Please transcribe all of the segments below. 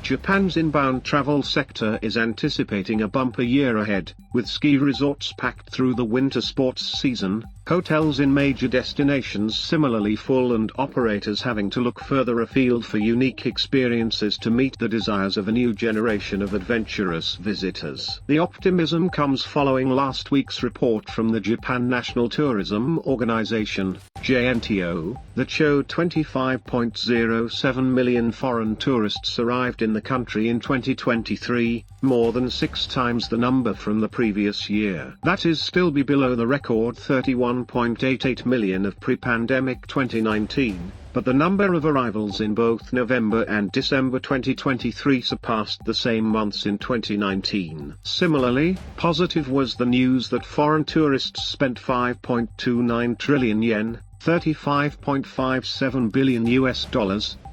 Japan's inbound travel sector is anticipating a bumper year ahead, with ski resorts packed through the winter sports season, hotels in major destinations similarly full, and operators having to look further afield for unique experiences to meet the desires of a new generation of adventurous visitors. The optimism comes following last week's report from the Japan National Tourism Organization, JNTO, that showed 25.07 million foreign tourists arrived in the country in 2023, more than 6 times the number from the previous year. That is still below the record 31.88 million of pre-pandemic 2019, but the number of arrivals in both November and December 2023 surpassed the same months in 2019. Similarly, positive was the news that foreign tourists spent 5.29 trillion yen, $35.57 billion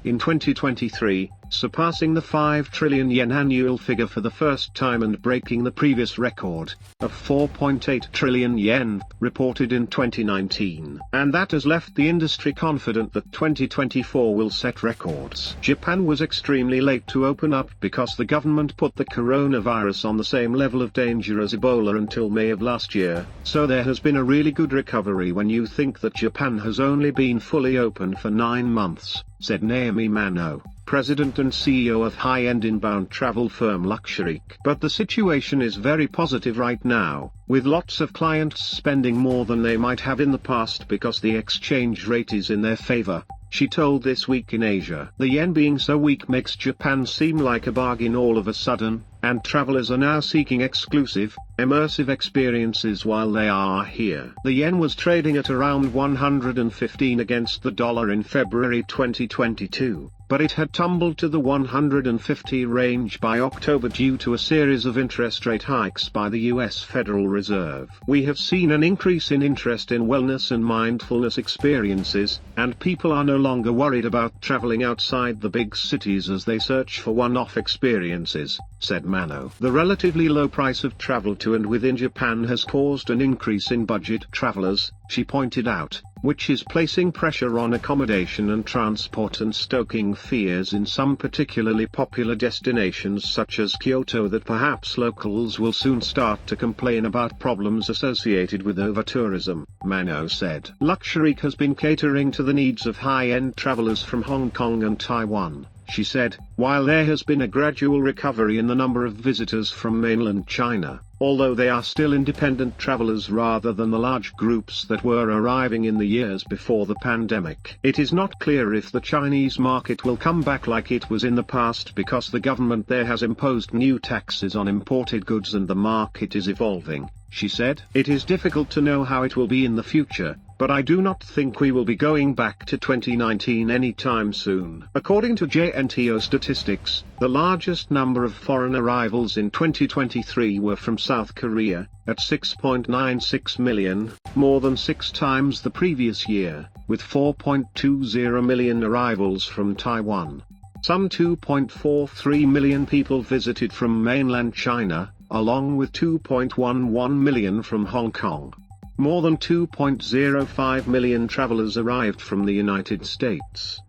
in 2023, surpassing the 5 trillion yen annual figure for the first time and breaking the previous record of 4.8 trillion yen reported in 2019. And that has left the industry confident that 2024 will set records. Japan was extremely late to open up because the government put the coronavirus on the same level of danger as Ebola until May of last year, so there has been a really good recovery when you think that Japan has only been fully open for 9 months, said Naomi Mano, president and CEO of high-end inbound travel firm Luxury. But the situation is very positive right now, with lots of clients spending more than they might have in the past because the exchange rate is in their favor, she told This Week in Asia. The yen being so weak makes Japan seem like a bargain all of a sudden, and travelers are now seeking exclusive, immersive experiences while they are here. The yen was trading at around 115 against the dollar in February 2022, but it had tumbled to the 150 range by October due to a series of interest rate hikes by the US Federal Reserve. We have seen an increase in interest in wellness and mindfulness experiences, and people are no longer worried about traveling outside the big cities as they search for one-off experiences, said Mano. The relatively low price of travel to and within Japan has caused an increase in budget travelers, she pointed out, which is placing pressure on accommodation and transport and stoking fears in some particularly popular destinations such as Kyoto that perhaps locals will soon start to complain about problems associated with over-tourism, Mano said. Luxury has been catering to the needs of high-end travelers from Hong Kong and Taiwan, she said, while there has been a gradual recovery in the number of visitors from mainland China, although they are still independent travelers rather than the large groups that were arriving in the years before the pandemic. It is not clear if the Chinese market will come back like it was in the past because the government there has imposed new taxes on imported goods and the market is evolving, she said. It is difficult to know how it will be in the future, but I do not think we will be going back to 2019 anytime soon. According to JNTO statistics, the largest number of foreign arrivals in 2023 were from South Korea, at 6.96 million, more than 6 times the previous year, with 4.20 million arrivals from Taiwan. Some 2.43 million people visited from mainland China, along with 2.11 million from Hong Kong. More than 2.05 million travelers arrived from the United States.